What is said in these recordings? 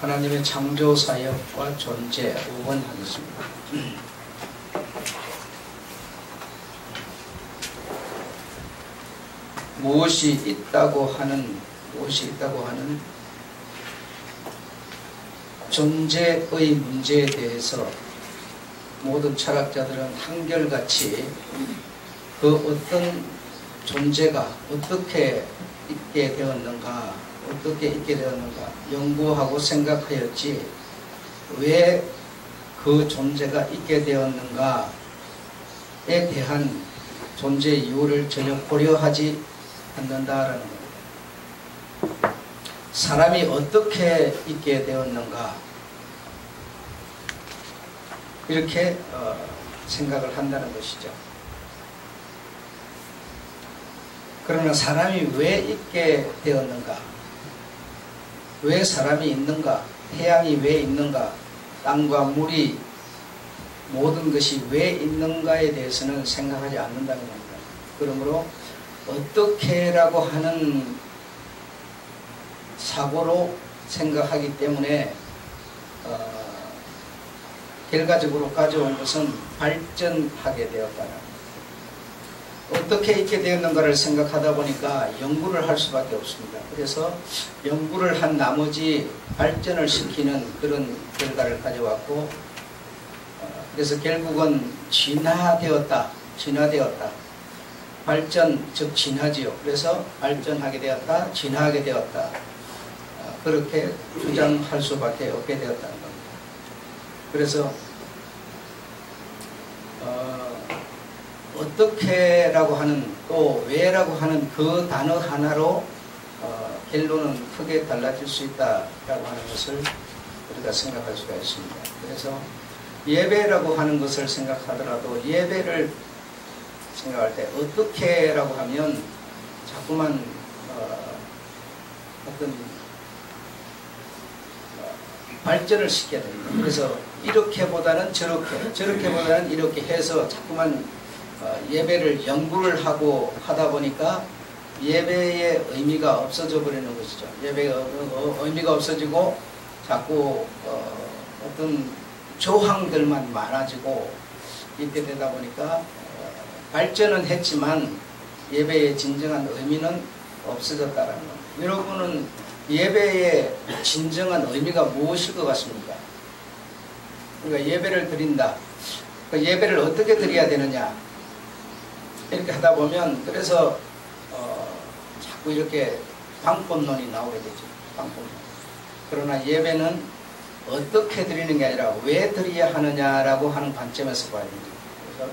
하나님의 창조 사역과 존재 5번 하겠습니다. 무엇이 있다고 하는 존재의 문제에 대해서 모든 철학자들은 한결같이 그 어떤 존재가 어떻게 있게 되었는가 연구하고 생각하였지 왜 그 존재가 있게 되었는가에 대한 존재 이유를 전혀 고려하지 않는다라는 겁니다. 사람이 어떻게 있게 되었는가 이렇게 생각을 한다는 것이죠. 그러나 사람이 왜 있게 되었는가, 왜 사람이 있는가, 태양이 왜 있는가, 땅과 물이 모든 것이 왜 있는가에 대해서는 생각하지 않는다는 겁니다. 그러므로 어떻게라고 하는 사고로 생각하기 때문에 결과적으로 가져온 것은 발전하게 되었다는 어떻게 있게 되었는가를 생각하다 보니까 연구를 할 수밖에 없습니다. 그래서 연구를 한 나머지 발전을 시키는 그런 결과를 가져왔고 그래서 결국은 진화되었다. 발전, 즉 진화지요. 그래서 발전하게 되었다, 진화하게 되었다. 그렇게 주장할 수밖에 없게 되었다는 겁니다. 그래서 어떻게라고 하는 또 왜라고 하는 그 단어 하나로 결론은 크게 달라질 수 있다라고 하는 것을 우리가 생각할 수가 있습니다. 그래서 예배라고 하는 것을 생각하더라도 예배를 생각할 때 어떻게라고 하면 자꾸만 어떤 발전을 시켜야 됩니다. 그래서 이렇게보다는 저렇게보다는 이렇게 해서 자꾸만 예배를 연구를 하고 하다 보니까 예배의 의미가 없어져 버리는 것이죠. 예배의 의미가 없어지고 자꾸 어떤 조항들만 많아지고 이렇게 되다 보니까 발전은 했지만 예배의 진정한 의미는 없어졌다라는 겁니다. 여러분은 예배의 진정한 의미가 무엇일 것 같습니까? 그러니까 예배를 드린다. 그 예배를 어떻게 드려야 되느냐? 이렇게 하다 보면 그래서 자꾸 이렇게 방법론이 나오게 되죠. 방법론. 그러나 예배는 어떻게 드리는 게 아니라 왜 드려야 하느냐라고 하는 관점에서 봐야 됩니다. 그래서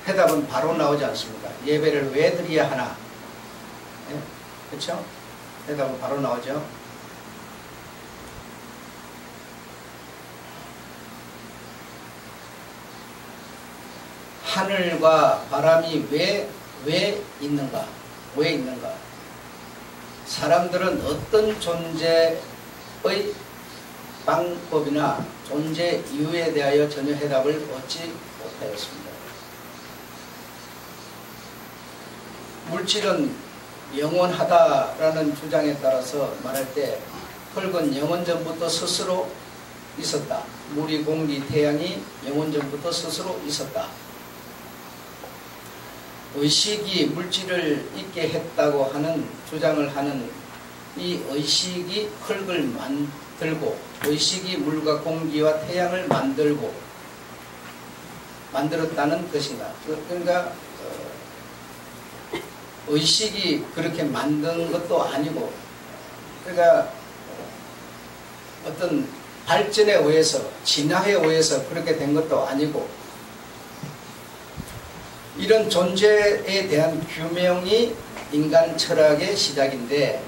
해답은 바로 나오지 않습니다. 예배를 왜 드려야 하나? 네? 그렇죠? 해답은 바로 나오죠. 하늘과 바람이 왜 있는가? 왜 있는가? 사람들은 어떤 존재의 방법이나 존재 이유에 대하여 전혀 해답을 얻지 못하였습니다. 물질은 영원하다라는 주장에 따라서 말할 때 흙은 영원전부터 스스로 있었다. 물이, 공기, 태양이 영원전부터 스스로 있었다. 의식이 물질을 있게 했다고 하는 주장을 하는 이 의식이 흙을 만들고 의식이 물과 공기와 태양을 만들었다는 것인가. 그러니까 의식이 그렇게 만든 것도 아니고 그러니까 어떤 발전에 의해서 진화에 의해서 그렇게 된 것도 아니고 이런 존재에 대한 규명이 인간 철학의 시작인데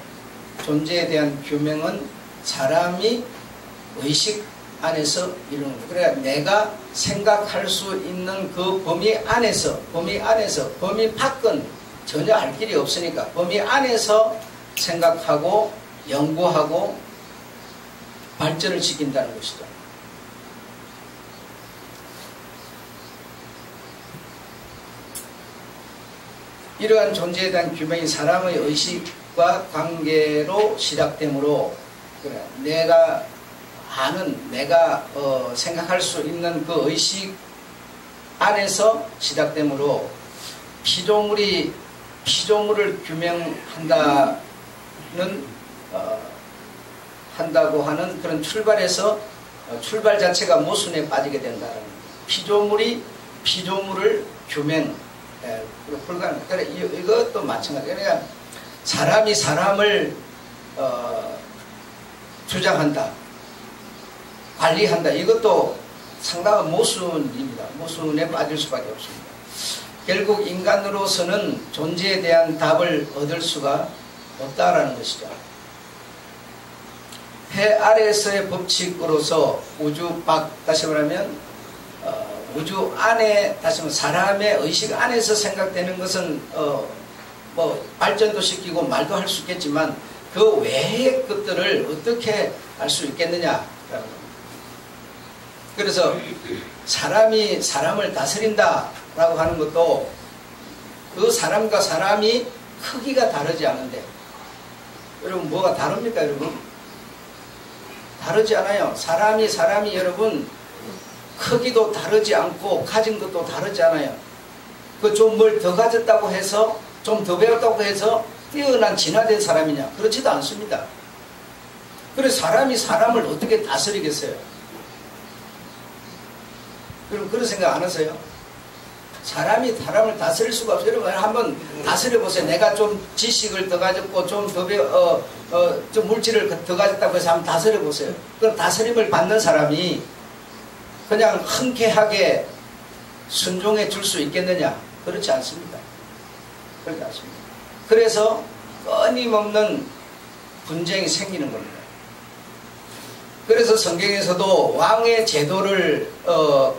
존재에 대한 규명은 사람이 의식 안에서 이루는 거예요. 그러니까 내가 생각할 수 있는 그 범위 안에서 범위 밖은 전혀 알 길이 없으니까 범위 안에서 생각하고 연구하고 발전을 시킨다는 것이죠. 이러한 존재에 대한 규명이 사람의 의식과 관계로 시작되므로 그래, 내가 아는, 내가 생각할 수 있는 그 의식 안에서 시작되므로 피조물을 규명한다는 한다고 하는 그런 출발 자체가 모순에 빠지게 된다는 피조물을 규명 불가능. 그래 이것도 마찬가지. 그러니까 사람이 사람을 주장한다, 관리한다. 이것도 상당한 모순입니다. 모순에 빠질 수밖에 없습니다. 결국 인간으로서는 존재에 대한 답을 얻을 수가 없다라는 것이죠. 해 아래에서의 법칙으로서 우주 밖, 다시 말하면 우주 안에, 다시 말하면 사람의 의식 안에서 생각되는 것은 뭐 발전도 시키고 말도 할 수 있겠지만 그 외의 것들을 어떻게 알 수 있겠느냐라는 겁니다. 그래서 사람이 사람을 다스린다라고 하는 것도 그 사람과 사람이 크기가 다르지 않은데, 여러분 뭐가 다릅니까 여러분? 다르지 않아요. 사람이 여러분 크기도 다르지 않고 가진 것도 다르지 않아요. 그 좀 뭘 더 가졌다고 해서, 좀 더 배웠다고 해서 뛰어난 진화된 사람이냐? 그렇지도 않습니다. 그래서 사람이 사람을 어떻게 다스리겠어요? 그럼 그런 생각 안 하세요? 사람이 사람을 다스릴 수가 없어요. 여러분 한번 다스려 보세요. 내가 좀 지식을 더 가졌고 좀 더 좀 물질을 더 가졌다고 해서 한번 다스려 보세요. 그럼 다스림을 받는 사람이 그냥 흔쾌하게 순종해 줄 수 있겠느냐? 그렇지 않습니다. 그렇지 않습니다. 그래서 끊임없는 분쟁이 생기는 겁니다. 그래서 성경에서도 왕의 제도를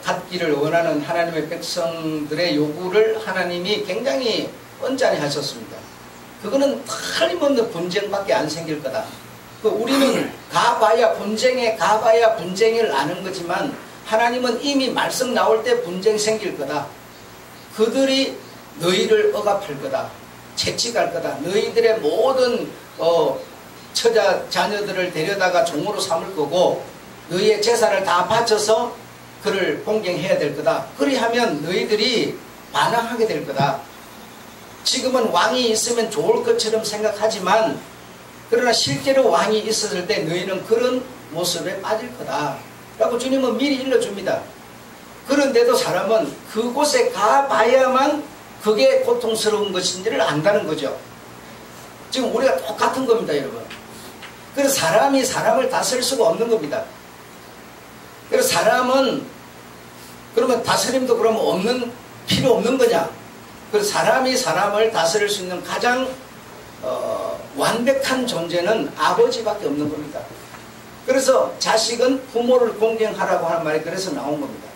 갖기를 원하는 하나님의 백성들의 요구를 하나님이 굉장히 언짢이 하셨습니다. 그거는 틀림없는 분쟁밖에 안 생길 거다. 우리는 가봐야 분쟁을 아는 거지만 하나님은 이미 말씀 나올 때 분쟁 생길 거다. 그들이 너희를 억압할 거다. 채찍할 거다. 너희들의 모든 처자 자녀들을 데려다가 종으로 삼을 거고 너희의 재산을 다 바쳐서 그를 공경해야 될 거다. 그리하면 너희들이 반항하게 될 거다. 지금은 왕이 있으면 좋을 것처럼 생각하지만 그러나 실제로 왕이 있었을 때 너희는 그런 모습에 빠질 거다 라고 주님은 미리 일러줍니다. 그런데도 사람은 그곳에 가봐야만 그게 고통스러운 것인지를 안다는 거죠. 지금 우리가 똑같은 겁니다 여러분. 그래서 사람이 사람을 다스릴 수가 없는 겁니다. 그래서 사람은 그러면 다스림도 그러면 필요 없는 거냐? 그래서 사람이 사람을 다스릴 수 있는 가장 완벽한 존재는 아버지밖에 없는 겁니다. 그래서 자식은 부모를 공경하라고 하는 말이 그래서 나온 겁니다.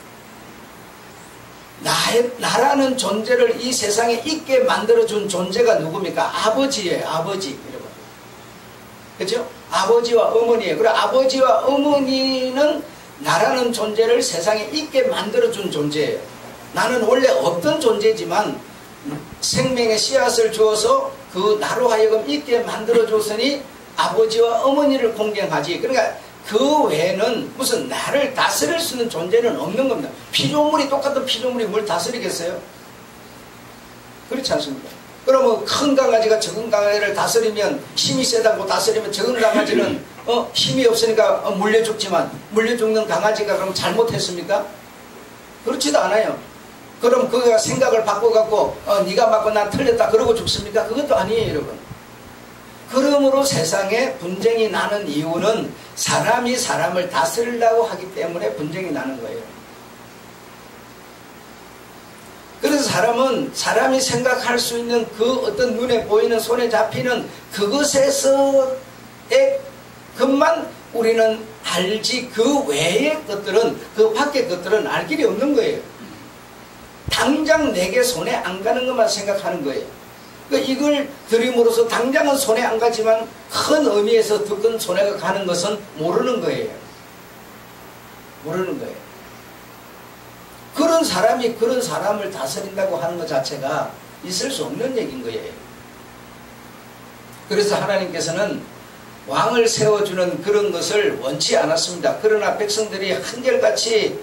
나라는 존재를 이 세상에 있게 만들어준 존재가 누굽니까? 아버지예요. 아버지. 여러분. 그렇죠? 아버지와 어머니예요. 그리고 아버지와 어머니는 나라는 존재를 세상에 있게 만들어준 존재예요. 나는 원래 없던 존재지만 생명의 씨앗을 주어서 그 나로 하여금 있게 만들어줬으니 아버지와 어머니를 공경하지. 그러니까 그 외에는 무슨 나를 다스릴 수 있는 존재는 없는 겁니다. 피조물이 똑같은 피조물이 뭘 다스리겠어요? 그렇지 않습니까? 그러면 큰 강아지가 적은 강아지를 다스리면 힘이 세다고 다스리면 적은 강아지는 힘이 없으니까 물려 죽지만 물려 죽는 강아지가 그럼 잘못했습니까? 그렇지도 않아요. 그럼 그가 생각을 바꿔갖고 네가 맞고 난 틀렸다 그러고 죽습니까? 그것도 아니에요 여러분. 그러므로 세상에 분쟁이 나는 이유는 사람이 사람을 다스리려고 하기 때문에 분쟁이 나는 거예요. 그래서 사람은 사람이 생각할 수 있는 그 어떤 눈에 보이는 손에 잡히는 그것에서의 것만 우리는 알지 그 외의 것들은 그 밖의 것들은 알 길이 없는 거예요. 당장 내게 손에 안 가는 것만 생각하는 거예요. 그러니까 이걸 드림으로써 당장은 손에 안 가지만 큰 의미에서 더 큰 손해가 가는 것은 모르는 거예요. 모르는 거예요. 그런 사람이 그런 사람을 다스린다고 하는 것 자체가 있을 수 없는 얘기인 거예요. 그래서 하나님께서는 왕을 세워주는 그런 것을 원치 않았습니다. 그러나 백성들이 한결같이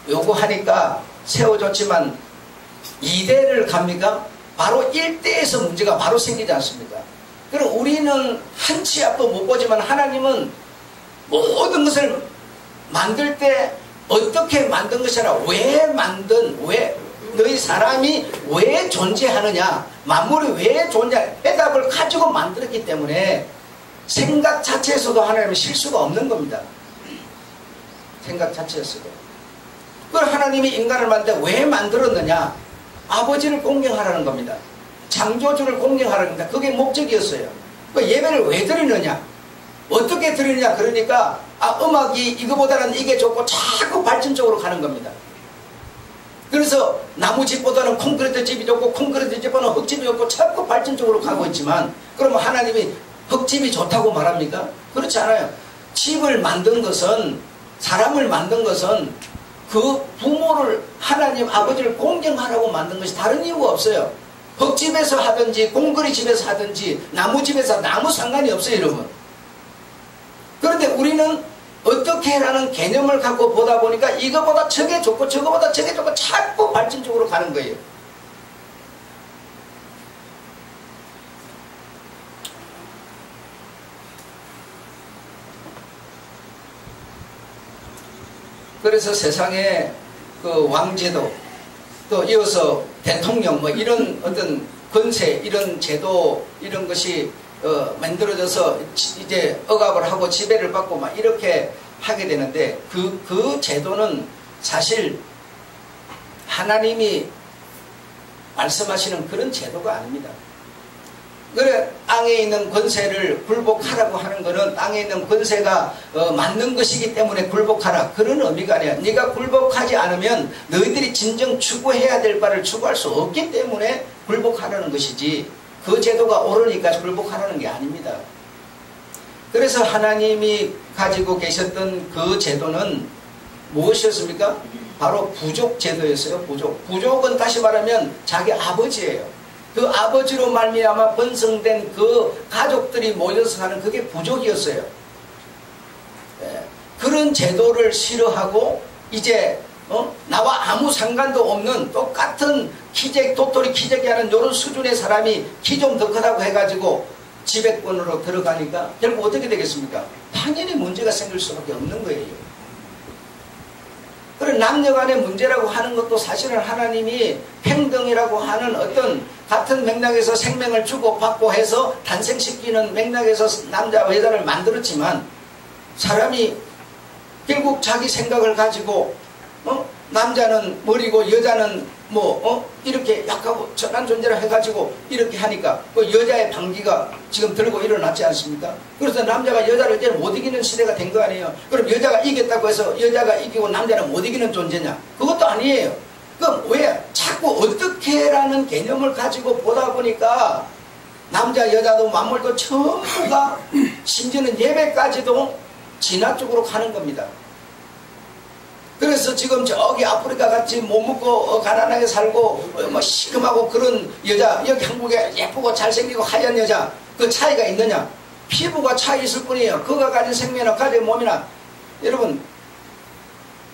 요구하니까 세워줬지만 2대를 갑니까? 바로 1대에서 문제가 바로 생기지 않습니까? 그럼 우리는 한치 앞도 못 보지만 하나님은 모든 것을 만들 때 어떻게 만든 것이라, 왜 너희 사람이 왜 존재하느냐, 만물이 왜 존재하느냐, 해답을 가지고 만들었기 때문에 생각 자체에서도 하나님은 실수가 없는 겁니다. 생각 자체에서도. 그걸 하나님이 인간을 만들 때 왜 만들었느냐? 아버지를 공경하라는 겁니다. 창조주를 공경하라는 겁니다. 그게 목적이었어요. 그 예배를 왜 드리느냐? 어떻게 드리느냐? 그러니까 음악이 이거보다는 이게 좋고 자꾸 발전적으로 가는 겁니다. 그래서 나무집보다는 콘크리트 집이 좋고 콘크리트 집보다는 흙집이 좋고 자꾸 발전적으로 가고 있지만, 그러면 하나님이 흙집이 좋다고 말합니까? 그렇지 않아요. 집을 만든 것은, 사람을 만든 것은 그 부모를, 하나님 아버지를 공경하라고 만든 것이 다른 이유가 없어요. 흙집에서 하든지 콘크리트 집에서 하든지 나무집에서 나무 상관이 없어요, 여러분. 그런데 우리는 어떻게 라는 개념을 갖고 보다 보니까 이거보다 저게 좋고 저거보다 저게 좋고 자꾸 발전적으로 가는 거예요. 그래서 세상에 그 왕제도, 또 이어서 대통령, 뭐 이런 어떤 권세, 이런 제도, 이런 것이 만들어져서 이제 억압을 하고 지배를 받고 막 이렇게 하게 되는데, 그 제도는 사실 하나님이 말씀하시는 그런 제도가 아닙니다. 그래, 땅에 있는 권세를 굴복하라고 하는 것은 땅에 있는 권세가 맞는 것이기 때문에 굴복하라, 그런 의미가 아니야. 네가 굴복하지 않으면 너희들이 진정 추구해야 될 바를 추구할 수 없기 때문에 굴복하라는 것이지, 그 제도가 옳으니까 굴복하라는 게 아닙니다. 그래서 하나님이 가지고 계셨던 그 제도는 무엇이었습니까? 바로 부족 제도였어요. 부족은 다시 말하면 자기 아버지예요. 그 아버지로 말미암아 번성된 그 가족들이 모여서 사는, 그게 부족이었어요. 그런 제도를 싫어하고 이제 나와 아무 상관도 없는 똑같은 도토리 키재기 하는 이런 수준의 사람이 키 좀 더 크다고 해가지고 지배권으로 들어가니까 결국 어떻게 되겠습니까? 당연히 문제가 생길 수밖에 없는 거예요. 그런 남녀 간의 문제라고 하는 것도 사실은 하나님이 평등이라고 하는 어떤 같은 맥락에서 생명을 주고받고 해서 탄생시키는 맥락에서 남자와 여자를 만들었지만, 사람이 결국 자기 생각을 가지고 남자는 머리고 여자는 이렇게 약하고 천한 존재라 해가지고 이렇게 하니까 그 여자의 방귀가 지금 들고 일어났지 않습니까? 그래서 남자가 여자를 이제 못 이기는 시대가 된 거 아니에요. 그럼 여자가 이겼다고 해서 여자가 이기고 남자는 못 이기는 존재냐? 그것도 아니에요. 그럼 왜 자꾸 어떻게라는 개념을 가지고 보다 보니까 남자 여자도 만물도 전부가 심지어는 예배까지도 진화 쪽으로 가는 겁니다. 그래서 지금 저기 아프리카 같이 못 먹고 가난하게 살고 시큼하고 그런 여자, 여기 한국에 예쁘고 잘생기고 하얀 여자, 그 차이가 있느냐? 피부가 차이 있을 뿐이에요. 그가 가진 생명이나 가진 몸이나. 여러분,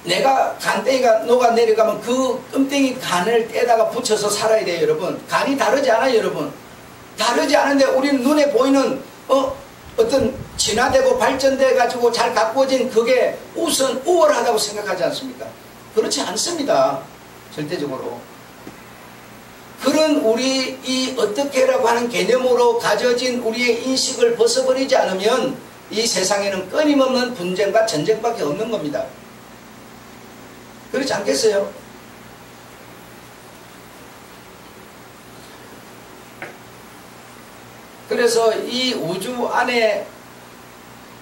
내가 간땡이가 녹아내려가면 그 끔땡이 간을 떼다가 붙여서 살아야 돼요, 여러분. 간이 다르지 않아요, 여러분. 다르지 않은데 우리는 눈에 보이는 어떤 진화되고 발전돼 가지고 잘 가꾸어진 그게 우월하다고 생각하지 않습니까? 그렇지 않습니다. 절대적으로. 그런 우리 이 어떻게라고 하는 개념으로 가져진 우리의 인식을 벗어버리지 않으면 이 세상에는 끊임없는 분쟁과 전쟁밖에 없는 겁니다. 그렇지 않겠어요? 그래서 이 우주 안에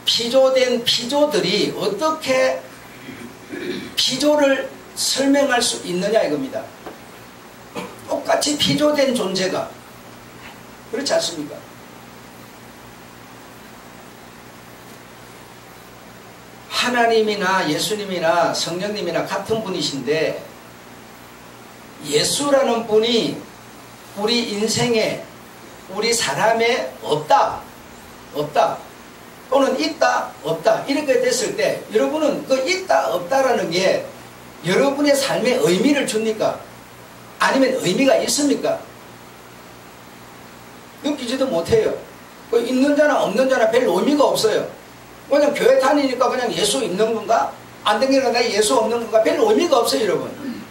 피조된 피조들이 어떻게 피조를 설명할 수 있느냐 이겁니다. 똑같이 피조된 존재가, 그렇지 않습니까? 하나님이나 예수님이나 성령님이나 같은 분이신데, 예수라는 분이 우리 인생에, 우리 사람에 없다. 있다 없다 이렇게 됐을 때 여러분은 그 있다 없다라는 게 여러분의 삶에 의미를 줍니까? 아니면 의미가 있습니까? 느끼지도 못해요. 그 있는 자나 없는 자나 별 의미가 없어요. 그냥 교회 다니니까 그냥 예수 있는 건가? 안 되니까 나 예수 없는 건가? 별 의미가 없어요, 여러분.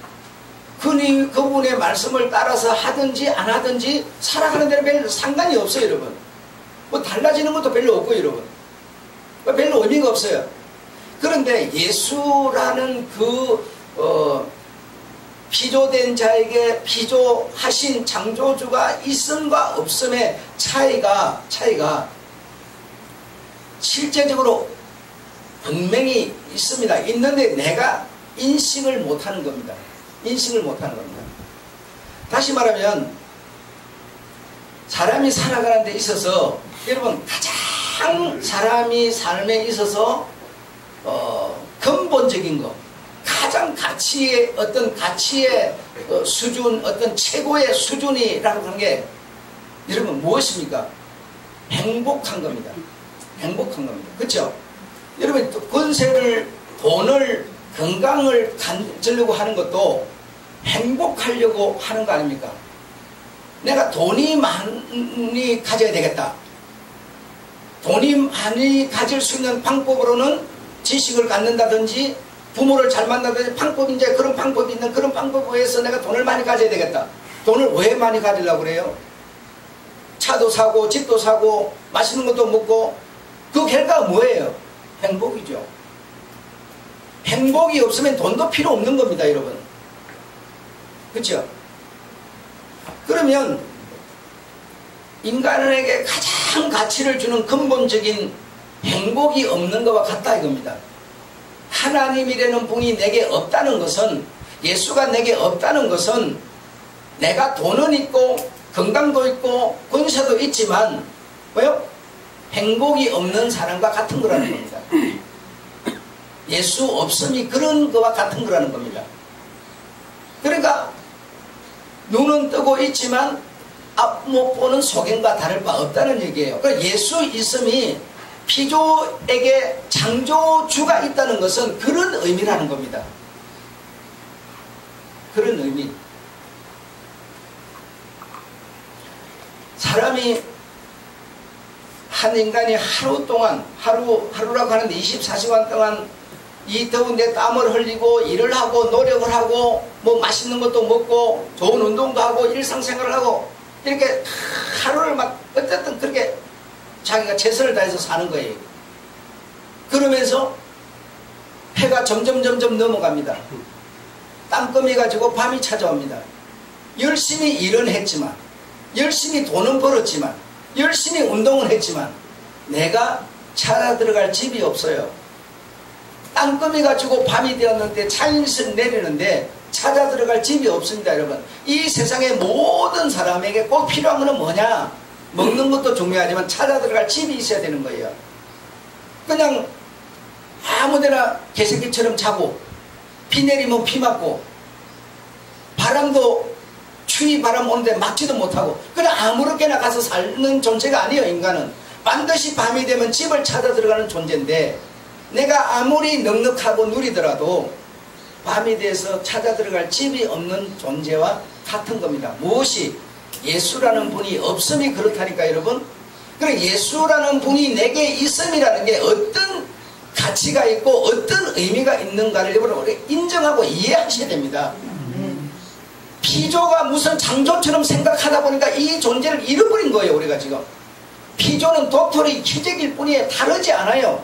그분의 말씀을 따라서 하든지 안 하든지 살아가는 데는 별 상관이 없어요, 여러분. 뭐 달라지는 것도 별로 없고, 여러분. 별로 의미가 없어요. 그런데 예수라는 피조된 자에게 피조하신 창조주가 있음과 없음의 차이가 실제적으로 분명히 있습니다. 있는데 내가 인식을 못하는 겁니다. 인식을 못하는 겁니다. 다시 말하면 사람이 살아가는 데 있어서 여러분 가장 사람이 삶에 있어서 근본적인 거 가장 가치의 수준 어떤 최고의 수준이라고 하는 게 여러분 무엇입니까? 행복한 겁니다. 행복한 겁니다. 그렇죠? 여러분 권세를 돈을 건강을 가지려고 하는 것도 행복하려고 하는 거 아닙니까? 내가 돈이 많이 가져야 되겠다. 돈이 많이 가질 수 있는 방법으로는 지식을 갖는다든지 부모를 잘 만나든지 방법이 이제 그런 방법이 있는 그런 방법에 의해서 내가 돈을 많이 가져야 되겠다. 돈을 왜 많이 가지려고 그래요? 차도 사고 집도 사고 맛있는 것도 먹고 그 결과가 뭐예요? 행복이죠. 행복이 없으면 돈도 필요 없는 겁니다, 여러분. 그렇죠? 그러면 인간에게 가장 가치를 주는 근본적인 행복이 없는 것과 같다 이겁니다. 하나님이라는 분이 내게 없다는 것은, 예수가 내게 없다는 것은 내가 돈은 있고 건강도 있고 권세도 있지만 왜요? 행복이 없는 사람과 같은 거라는 겁니다. 예수 없음이 그런 거와 같은 거라는 겁니다. 그러니까 눈은 뜨고 있지만 앞 못 보는 소견과 다를 바 없다는 얘기예요. 그러니까 예수 있음이 피조에게 창조주가 있다는 것은 그런 의미라는 겁니다. 그런 의미. 사람이 한 인간이 하루 동안 하루라고 하는데 24시간 동안 이 더운데 땀을 흘리고 일을 하고 노력을 하고 뭐 맛있는 것도 먹고 좋은 운동도 하고 일상생활을 하고 이렇게 하루를 막 어쨌든 그렇게 자기가 최선을 다해서 사는 거예요. 그러면서 해가 점점 넘어갑니다. 땀금이 가지고 밤이 찾아옵니다. 열심히 일은 했지만, 열심히 돈은 벌었지만, 열심히 운동을 했지만 내가 찾아 들어갈 집이 없어요. 땅금이 가지고 밤이 되었는데 차인선 내리는데 찾아 들어갈 집이 없습니다, 여러분. 이 세상의 모든 사람에게 꼭 필요한 것은 뭐냐? 먹는 것도 중요하지만 찾아 들어갈 집이 있어야 되는 거예요. 그냥 아무데나 개새끼처럼 자고 비 내리면 비 맞고 바람도 추위 바람 오는데 막지도 못하고 그냥 아무렇게나 가서 사는 존재가 아니에요. 인간은 반드시 밤이 되면 집을 찾아 들어가는 존재인데 내가 아무리 넉넉하고 누리더라도 밤이 돼서 찾아 들어갈 집이 없는 존재와 같은 겁니다. 무엇이? 예수라는 분이 없음이 그렇다니까, 여러분. 그래, 예수라는 분이 내게 있음이라는 게 어떤 가치가 있고 어떤 의미가 있는가를 여러분 인정하고 이해하셔야 됩니다. 피조가 무슨 창조처럼 생각하다 보니까 이 존재를 잃어버린 거예요, 우리가 지금. 피조는 도토리 기적일 뿐이에요. 다르지 않아요.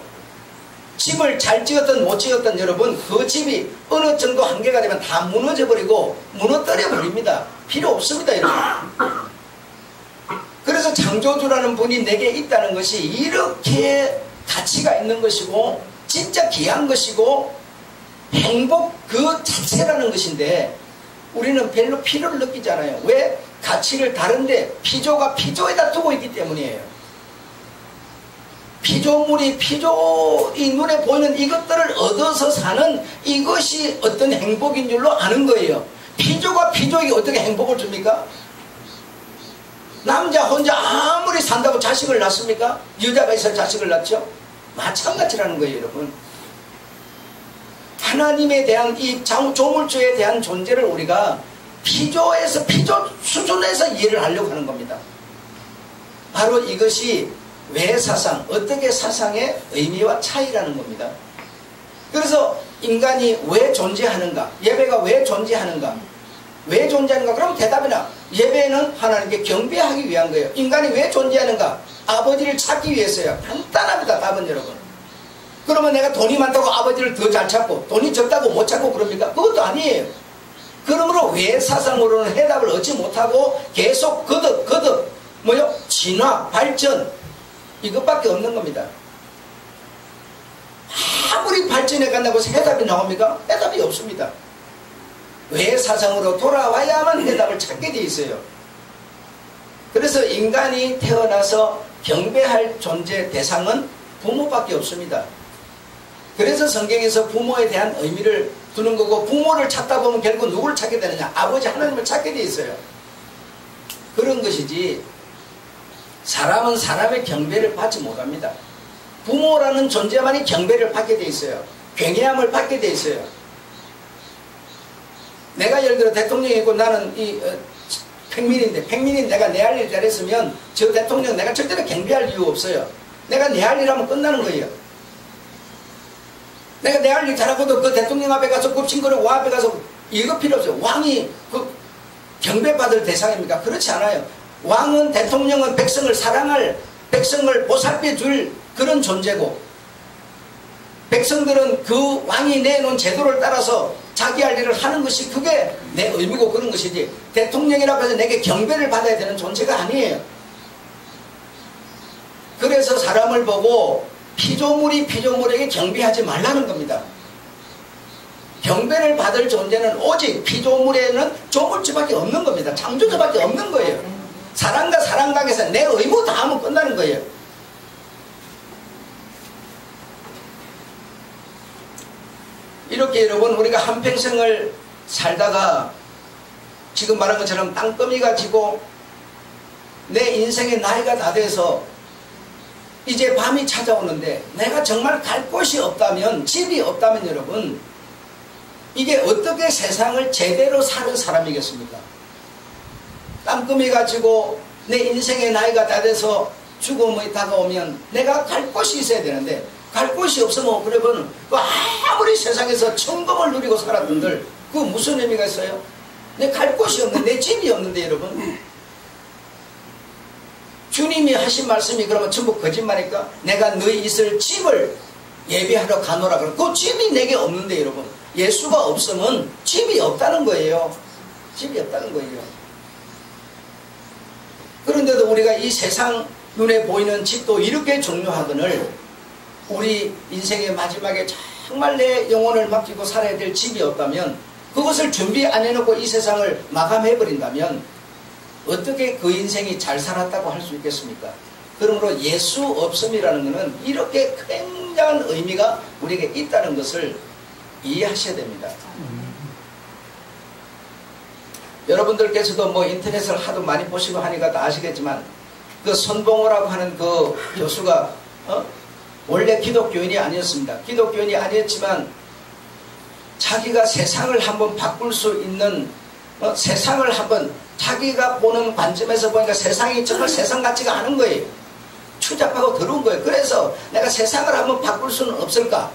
집을 잘 지었든 못 지었든 여러분 그 집이 어느 정도 한계가 되면 다 무너져버리고 무너뜨려 버립니다. 필요 없습니다, 여러분. 그래서 창조주라는 분이 내게 있다는 것이 이렇게 가치가 있는 것이고 진짜 귀한 것이고 행복 그 자체라는 것인데 우리는 별로 필요를 느끼지 않아요. 왜? 가치를 다른데 피조가 피조에다 두고 있기 때문이에요. 피조물이 이 눈에 보이는 이것들을 얻어서 사는 이것이 어떤 행복인 줄로 아는 거예요. 피조가 피조에게 어떻게 행복을 줍니까? 남자 혼자 아무리 산다고 자식을 낳습니까? 여자가 있어야 자식을 낳죠? 마찬가지라는 거예요, 여러분. 하나님에 대한 이 조물주에 대한 존재를 우리가 피조에서 피조 수준에서 이해를 하려고 하는 겁니다. 바로 이것이 왜 사상, 어떻게 사상의 의미와 차이라는 겁니다. 그래서 인간이 왜 존재하는가? 예배가 왜 존재하는가? 왜 존재하는가? 그럼 대답이나 예배는 하나님께 경배하기 위한 거예요. 인간이 왜 존재하는가? 아버지를 찾기 위해서요. 간단합니다, 답은 여러분. 그러면 내가 돈이 많다고 아버지를 더 잘 찾고 돈이 적다고 못 찾고 그럽니까? 그것도 아니에요. 그러므로 왜 사상으로는 해답을 얻지 못하고 계속 거듭 뭐요? 진화, 발전 이것밖에 없는 겁니다. 아무리 발전해 간다고 해서 해답이 나옵니까? 해답이 없습니다. 왜 사상으로 돌아와야만 해답을 찾게 돼 있어요. 그래서 인간이 태어나서 경배할 존재 대상은 부모밖에 없습니다. 그래서 성경에서 부모에 대한 의미를 두는 거고, 부모를 찾다 보면 결국 누구를 찾게 되느냐? 아버지 하나님을 찾게 돼 있어요. 그런 것이지 사람은 사람의 경배를 받지 못합니다. 부모라는 존재만이 경배를 받게 돼 있어요. 경외함을 받게 돼 있어요. 내가 예를 들어 대통령이고 나는 팽민인 내가 내 할 일 잘했으면 저 대통령 내가 절대로 경배할 이유 없어요. 내가 내 할 일 하면 끝나는 거예요. 내가 내 할 일 잘하고도 그 대통령 앞에 가서 굽신거리고 왕 앞에 가서 이거 필요 없어요. 왕이 그 경배받을 대상입니까? 그렇지 않아요. 왕은, 대통령은 백성을 사랑할, 백성을 보살펴줄 그런 존재고, 백성들은 그 왕이 내놓은 제도를 따라서 자기 할 일을 하는 것이 그게 내 의미고 그런 것이지, 대통령이라고 해서 내게 경배를 받아야 되는 존재가 아니에요. 그래서 사람을 보고 피조물이 피조물에게 경배하지 말라는 겁니다. 경배를 받을 존재는 오직 피조물에는 조물주밖에 없는 겁니다. 창조주밖에 없는 거예요. 사랑과 사랑각에서 내 의무 다 하면 끝나는 거예요. 이렇게 여러분, 우리가 한평생을 살다가 지금 말한 것처럼 땅거미가 지고 내 인생의 나이가 다 돼서 이제 밤이 찾아오는데 내가 정말 갈 곳이 없다면, 집이 없다면 여러분, 이게 어떻게 세상을 제대로 사는 사람이겠습니까? 땅거미가 지고 내 인생의 나이가 다 돼서 죽음이 다가오면 내가 갈 곳이 있어야 되는데, 갈 곳이 없으면 그러면 아무리 세상에서 천금을 누리고 살았던들 그 무슨 의미가 있어요? 내 갈 곳이 없는데, 내 집이 없는데 여러분, 주님이 하신 말씀이 그러면 전부 거짓말일까? 내가 너희 있을 집을 예배하러 가노라. 그 집이 내게 없는데 여러분, 예수가 없으면 집이 없다는 거예요. 집이 없다는 거예요. 그런데도 우리가 이 세상 눈에 보이는 집도 이렇게 중요하거늘 우리 인생의 마지막에 정말 내 영혼을 맡기고 살아야 될 집이 없다면, 그것을 준비 안 해놓고 이 세상을 마감해버린다면 어떻게 그 인생이 잘 살았다고 할 수 있겠습니까? 그러므로 예수 없음이라는 것은 이렇게 굉장한 의미가 우리에게 있다는 것을 이해하셔야 됩니다. 여러분들께서도 뭐 인터넷을 하도 많이 보시고 하니까 다 아시겠지만, 그 손봉호라고 하는 그 교수가 원래 기독교인이 아니었습니다. 기독교인이 아니었지만 자기가 세상을 한번 바꿀 수 있는, 세상을 한번 자기가 보는 관점에서 보니까 세상이 정말 세상 같지가 않은 거예요. 추잡하고 더러운 거예요. 그래서 내가 세상을 한번 바꿀 수는 없을까?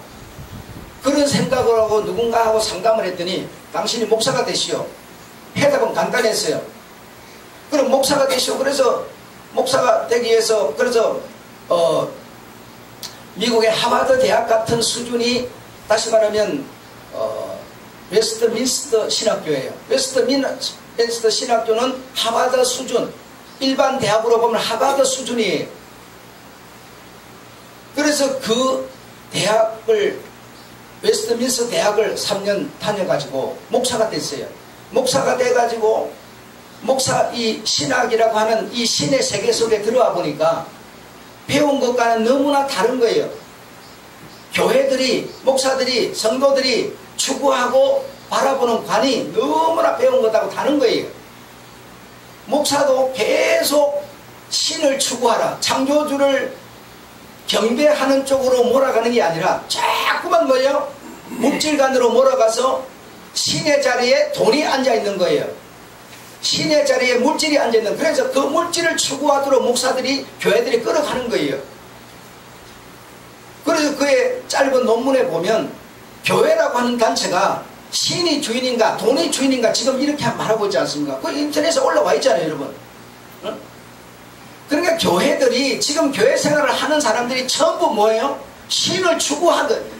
그런 생각을 하고 누군가하고 상담을 했더니, 당신이 목사가 되시오. 해답은 간단했어요. 그럼 목사가 되시오. 그래서 목사가 되기 위해서, 그래서 미국의 하버드 대학 같은 수준이, 다시 말하면 웨스트민스터 신학교예요. 웨스트민스터 신학교는 하버드 수준, 일반 대학으로 보면 하버드 수준이에요. 그래서 그 대학을, 웨스트민스터 대학을 3년 다녀가지고 목사가 됐어요. 목사가 돼가지고 이 신학이라고 하는 이 신의 세계 속에 들어와 보니까 배운 것과는 너무나 다른 거예요. 교회들이, 목사들이, 성도들이 추구하고 바라보는 관이 너무나 배운 것하고 다른 거예요. 목사도 계속 신을 추구하라, 창조주를 경배하는 쪽으로 몰아가는 게 아니라 자꾸만 뭐예요? 물질관으로 몰아가서 신의 자리에 돈이 앉아있는 거예요. 신의 자리에 물질이 앉아있는, 그래서 그 물질을 추구하도록 목사들이, 교회들이 끌어가는 거예요. 그래서 그의 짧은 논문에 보면 교회라고 하는 단체가 신이 주인인가 돈이 주인인가 지금 이렇게 말하고 있지 않습니까? 그 인터넷에 올라와 있잖아요, 여러분. 어? 그러니까 교회들이, 지금 교회 생활을 하는 사람들이 전부 뭐예요? 신을 추구하듯,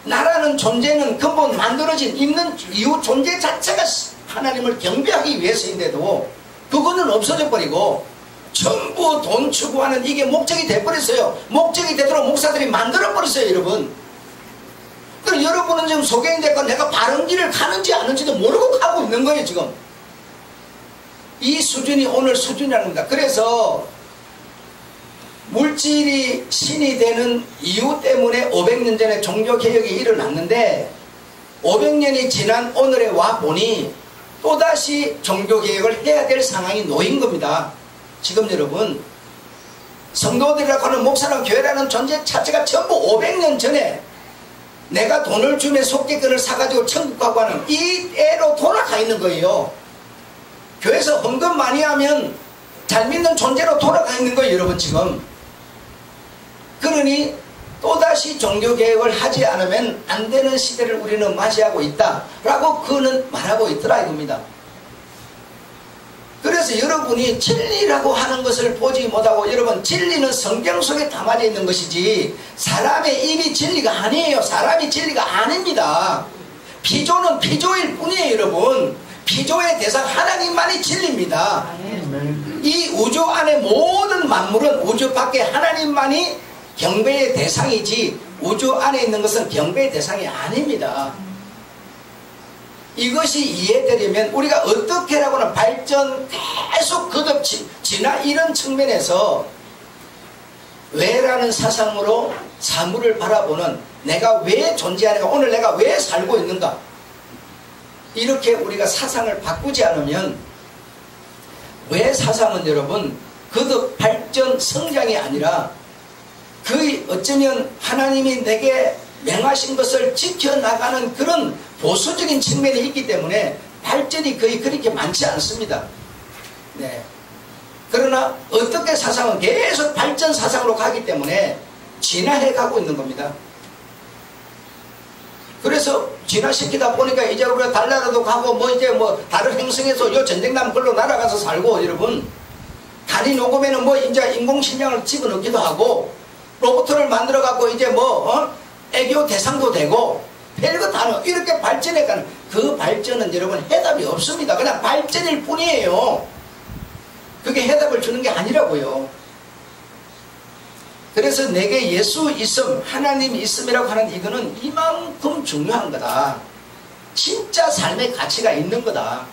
나라는 존재는 근본 만들어진 있는 이유 존재 자체가 하나님을 경배하기 위해서인데도 그거는 없어져 버리고 전부 돈 추구하는 이게 목적이 돼버렸어요. 목적이 되도록 목사들이 만들어버렸어요, 여러분. 그럼 여러분은 지금 소개인되고 내가 바른 길을 가는지 아는지도 모르고 가고 있는 거예요, 지금. 이 수준이 오늘 수준이라는 겁니다. 그래서 물질이 신이 되는 이유 때문에 500년 전에 종교개혁이 일어났는데 500년이 지난 오늘에 와 보니 또다시 종교개혁을 해야 될 상황이 놓인 겁니다. 지금 여러분, 성도들이라고 하는 목사나 교회라는 존재 자체가 전부 500년 전에 내가 돈을 주면 속죄권을 사가지고 천국 가고 하는 이 때로 돌아가 있는 거예요. 교회에서 헌금 많이 하면 잘 믿는 존재로 돌아가 있는 거예요, 여러분. 지금 그러니 또다시 종교개혁을 하지 않으면 안 되는 시대를 우리는 맞이하고 있다 라고 그는 말하고 있더라 이겁니다. 그래서 여러분이 진리라고 하는 것을 보지 못하고, 여러분, 진리는 성경 속에 담아져 있는 것이지 사람의 입이 진리가 아니에요. 사람이 진리가 아닙니다. 피조는 피조일 뿐이에요, 여러분. 피조의 대상 하나님만이 진리입니다. 이 우주 안에 모든 만물은 우주 밖에 하나님만이 경배의 대상이지 우주 안에 있는 것은 경배의 대상이 아닙니다. 이것이 이해되려면 우리가 어떻게라고는 발전 계속 거듭 지나 이런 측면에서 왜라는 사상으로 사물을 바라보는, 내가 왜 존재하는가, 오늘 내가 왜 살고 있는가, 이렇게 우리가 사상을 바꾸지 않으면, 왜 사상은 여러분 거듭 발전 성장이 아니라 그 어쩌면 하나님이 내게 명하신 것을 지켜나가는 그런 보수적인 측면이 있기 때문에 발전이 거의 그렇게 많지 않습니다. 네. 그러나 어떻게 사상은 계속 발전 사상으로 가기 때문에 진화해 가고 있는 겁니다. 그래서 진화시키다 보니까 이제 우리가 달나라도 가고 뭐 이제 뭐 다른 행성에서 요 전쟁 나면 걸로 날아가서 살고, 여러분, 달이 녹으면은 뭐 이제 인공신장을 집어넣기도 하고, 로봇을 만들어 갖고 이제 뭐 애교 대상도 되고 별거 다 넣어 이렇게 발전해가는, 그 발전은 여러분 해답이 없습니다. 그냥 발전일 뿐이에요. 그게 해답을 주는 게 아니라고요. 그래서 내게 예수 있음, 하나님 있음이라고 하는 이거는 이만큼 중요한 거다. 진짜 삶의 가치가 있는 거다.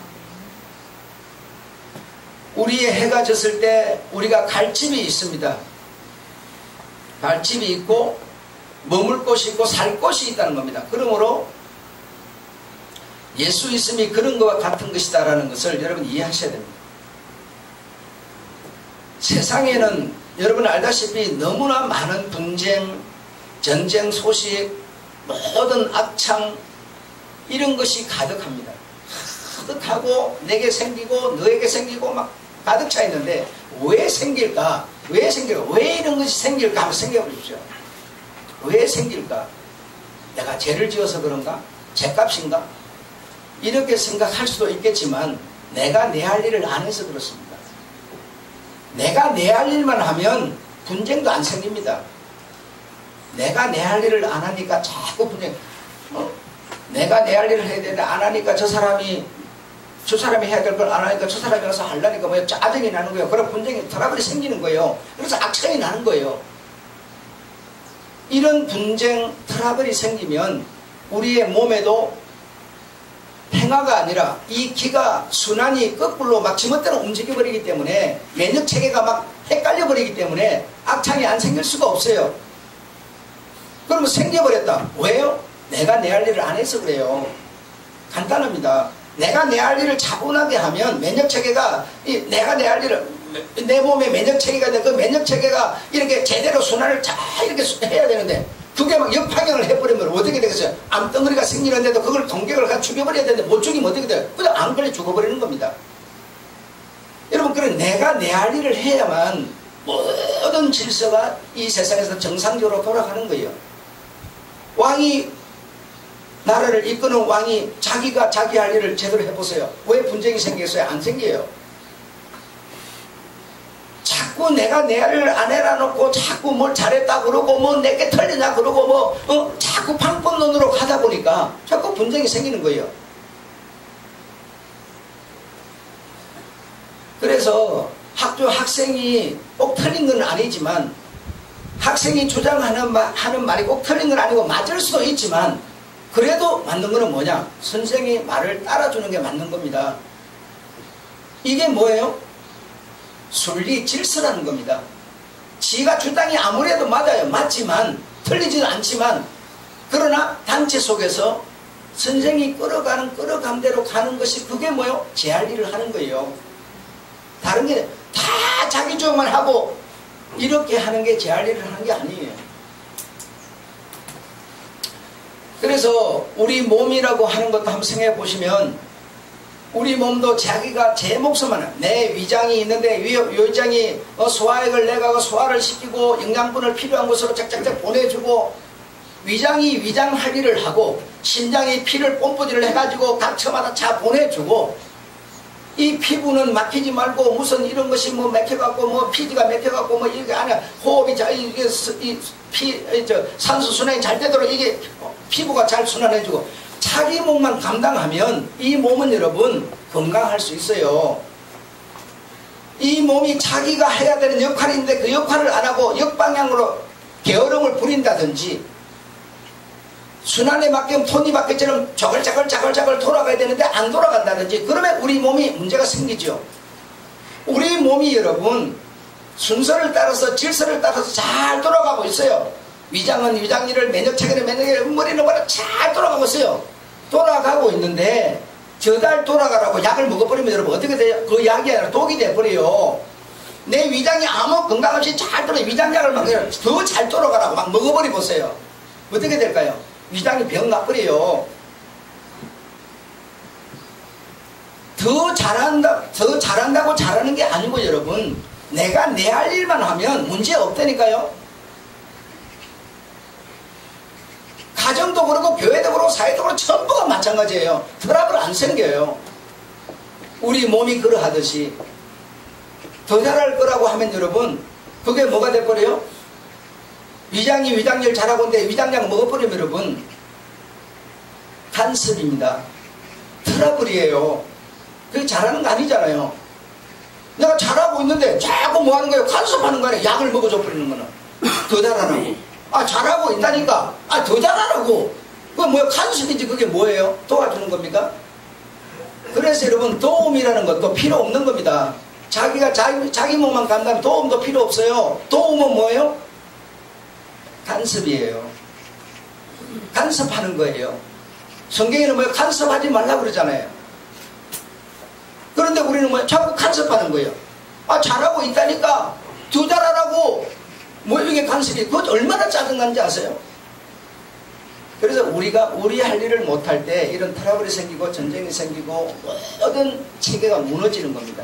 우리의 해가 졌을 때 우리가 갈 집이 있습니다. 갈 집이 있고 머물 곳이 있고 살 곳이 있다는 겁니다. 그러므로 예수 있음이 그런 것과 같은 것이다라는 것을 여러분 이해하셔야 됩니다. 세상에는 여러분 알다시피 너무나 많은 분쟁, 전쟁 소식, 모든 악창, 이런 것이 가득합니다. 가득하고 내게 생기고 너에게 생기고 막 가득 차 있는데 왜 생길까? 왜 생길까? 왜 이런 것이 생길까? 한번 생각해 보십시오. 왜 생길까? 내가 죄를 지어서 그런가? 죄값인가? 이렇게 생각할 수도 있겠지만 내가 내 할 일을 안 해서 그렇습니다. 내가 내 할 일만 하면 분쟁도 안 생깁니다. 내가 내 할 일을 안 하니까 자꾸 분쟁, 내가 내 할 일을 해야 되는데 안 하니까 저 사람이 해야 될 걸 안 하니까 저 사람이 가서 하려니까 뭐 짜증이 나는 거예요. 그런 분쟁이, 트러블이 생기는 거예요. 그래서 악창이 나는 거예요. 이런 분쟁, 트러블이 생기면 우리의 몸에도 평화가 아니라 이 기가 순환이 거꾸로 막 지멋대로 움직여버리기 때문에 면역체계가 막 헷갈려버리기 때문에 악창이 안 생길 수가 없어요. 그러면 생겨버렸다. 왜요? 내가 내 할 일을 안 해서 그래요. 간단합니다. 내가 내 할 일을 차분하게 하면 면역체계가 내가 내 할 일을 내 몸에 면역체계가 있는데 그 면역체계가 이렇게 제대로 순환을 잘 이렇게 해야 되는데 그게 막 역파경을 해버리면 어떻게 되겠어요? 암덩어리가 생기는데도 그걸 동격을 가 죽여버려야 되는데 못 죽이면 어떻게 돼요? 그냥 안 걸려 죽어버리는 겁니다. 여러분, 그런 내가 내 할 일을 해야만 모든 질서가 이 세상에서 정상적으로 돌아가는 거예요. 왕이 나라를 이끄는 왕이 자기가 자기 할 일을 제대로 해보세요. 왜 분쟁이 생겼어요? 안 생겨요. 자꾸 내가 내 할 일을 안 해라 놓고 자꾸 뭘 잘했다 그러고 뭐 내게 틀리냐 그러고 뭐 자꾸 방법론으로 가다 보니까 자꾸 분쟁이 생기는 거예요. 그래서 학생이 꼭 틀린 건 아니지만 학생이 주장하는 하는 말이 꼭 틀린 건 아니고 맞을 수도 있지만 그래도 맞는 거는 뭐냐? 선생이 말을 따라주는 게 맞는 겁니다. 이게 뭐예요? 순리 질서라는 겁니다. 지가 주장이 아무래도 맞아요. 맞지만 틀리지는 않지만 그러나 단체 속에서 선생이 끌어감대로 가는 것이 그게 뭐예요? 제 할 일을 하는 거예요. 다른 게 다 자기 주장만 하고 이렇게 하는 게 제 할 일을 하는 게 아니에요. 그래서 우리 몸이라고 하는 것도 한번 생각해 보시면 우리 몸도 자기가 제 목숨만 내 위장이 있는데 위장이 소화액을 내가 소화를 시키고 영양분을 필요한 곳으로 짝짝짝 보내주고 위장이 위장 할 일을 하고 심장이 피를 뽐뿌질을 해가지고 각 처마다 차 보내주고 이 피부는 막히지 말고 무슨 이런 것이 뭐 막혀갖고 뭐 피지가 막혀갖고 뭐 이게 아니야 호흡이 잘 이게 산소 순환이 잘 되도록 이게 피부가 잘 순환해주고 자기 몸만 감당하면 이 몸은 여러분 건강할 수 있어요. 이 몸이 자기가 해야 되는 역할인데 그 역할을 안 하고 역방향으로 게으름을 부린다든지 순환에 맞게 톱니바퀴처럼 자글자글 돌아가야 되는데 안 돌아간다든지 그러면 우리 몸이 문제가 생기죠. 우리 몸이 여러분 순서를 따라서 질서를 따라서 잘 돌아가고 있어요. 위장은 위장 일을 면역체계는 면역 일을 머리는 잘 돌아가고 있어요. 돌아가고 있는데 저달 돌아가라고 약을 먹어버리면 여러분 어떻게 돼요? 그 약이 아니라 독이 돼버려요. 내 위장이 아무 건강 없이 잘 돌아 위장약을 막 더 잘 돌아가라고 막 먹어버리 보세요. 어떻게 될까요? 위장이 병 나버려요. 더 잘한다고 잘하는 게 아니고 여러분 내가 내 할 일만 하면 문제 없다니까요. 가정도 그렇고 교회도 그렇고 사회도 그렇고 전부가 마찬가지예요. 트러블 안 생겨요. 우리 몸이 그러하듯이 더 잘할 거라고 하면 여러분 그게 뭐가 돼버려요? 위장이 위장일 잘하고 있는데 위장약 먹어버리면 여러분 간섭입니다. 트러블이에요. 그게 잘하는 거 아니잖아요. 내가 잘하고 있는데 자꾸 뭐 하는 거예요? 간섭하는 거 아니에요? 약을 먹어줘 버리는 거는. 더 잘하라고. 아 잘하고 있다니까. 아 더 잘하라고. 그게 뭐예요? 간섭인지 그게 뭐예요? 도와주는 겁니까? 그래서 여러분 도움이라는 것도 필요 없는 겁니다. 자기가 자기 몸만 간다면 도움도 필요 없어요. 도움은 뭐예요? 간섭이에요. 간섭하는 거예요. 성경에는 뭐예요? 간섭하지 말라고 그러잖아요. 그런데 우리는 뭐예요? 자꾸 간섭하는 거예요. 아 잘하고 있다니까 더 잘하라고. 뭐 이게 간섭이 그것 얼마나 짜증난지 아세요? 그래서 우리가 우리 할 일을 못할 때 이런 트러블이 생기고 전쟁이 생기고 모든 체계가 무너지는 겁니다.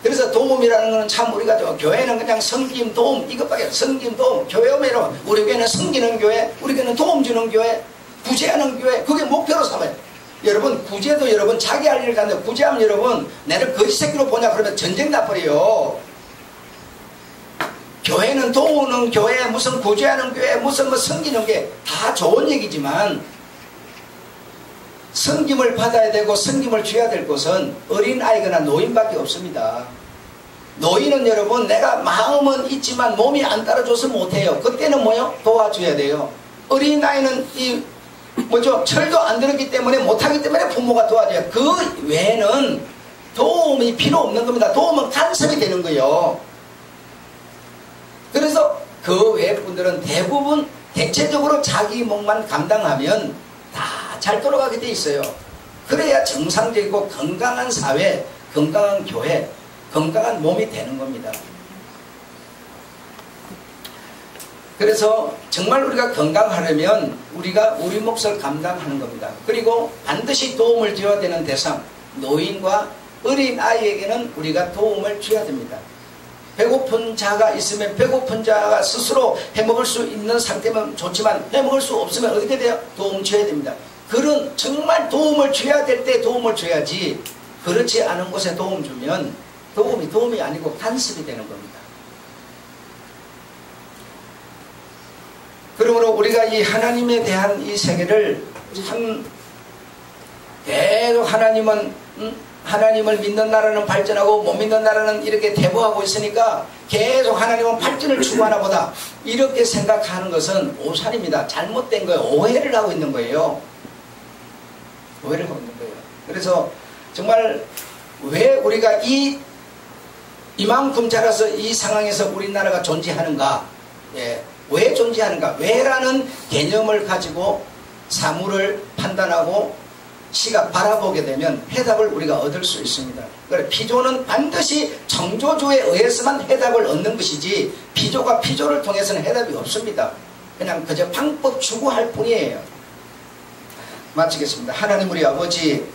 그래서 도움이라는 것은 참 우리가 교회는 그냥 섬김 도움 이것밖에 섬김 도움 교회 오면 우리 교회는 섬기는 교회 우리 교회는 도움 주는 교회 구제하는 교회 그게 목표로 삼아요. 여러분 구제도 여러분 자기 할 일을 하는데 구제하면 여러분 내를 거지새끼로 보냐 그러면 전쟁 나버려요. 교회는 도우는 교회 무슨 구제하는 교회 무슨 뭐 섬기는 게 다 좋은 얘기지만 섬김을 받아야 되고 섬김을 줘야 될 곳은 어린아이거나 노인밖에 없습니다. 노인은 여러분 내가 마음은 있지만 몸이 안 따라줘서 못해요. 그때는 뭐요? 도와줘야 돼요. 어린아이는 철도 안 들었기 때문에 못하기 때문에 부모가 도와줘요. 그 외에는 도움이 필요 없는 겁니다. 도움은 간섭이 되는 거예요. 그래서 그 외 분들은 대부분 대체적으로 자기 몸만 감당하면 다 잘 돌아가게 돼 있어요. 그래야 정상적이고 건강한 사회, 건강한 교회, 건강한 몸이 되는 겁니다. 그래서 정말 우리가 건강하려면 우리가 우리 몫을 감당하는 겁니다. 그리고 반드시 도움을 줘야 되는 대상, 노인과 어린 아이에게는 우리가 도움을 줘야 됩니다. 배고픈 자가 있으면 배고픈 자가 스스로 해먹을 수 있는 상태면 좋지만 해먹을 수 없으면 어떻게 돼요? 도움 줘야 됩니다. 그런 정말 도움을 줘야 될 때 도움을 줘야지, 그렇지 않은 곳에 도움 주면 도움이 아니고 간섭이 되는 겁니다. 그러므로 우리가 이 하나님에 대한 이 세계를 참 계속 하나님을 믿는 나라는 발전하고 못 믿는 나라는 이렇게 대보하고 있으니까 계속 하나님은 발전을 추구하나 보다, 이렇게 생각하는 것은 오산입니다. 잘못된 거예요. 오해를 하고 있는 거예요. 오해를 하고 있는 거예요. 그래서 정말 왜 우리가 이만큼 자라서 이 상황에서 우리나라가 존재하는가, 왜 존재하는가, 왜라는 개념을 가지고 사물을 판단하고 시각 바라보게 되면 해답을 우리가 얻을 수 있습니다. 그래, 피조는 반드시 창조주에 의해서만 해답을 얻는 것이지 피조가 피조를 통해서는 해답이 없습니다. 그냥 그저 방법 추구할 뿐이에요. 마치겠습니다. 하나님 우리 아버지,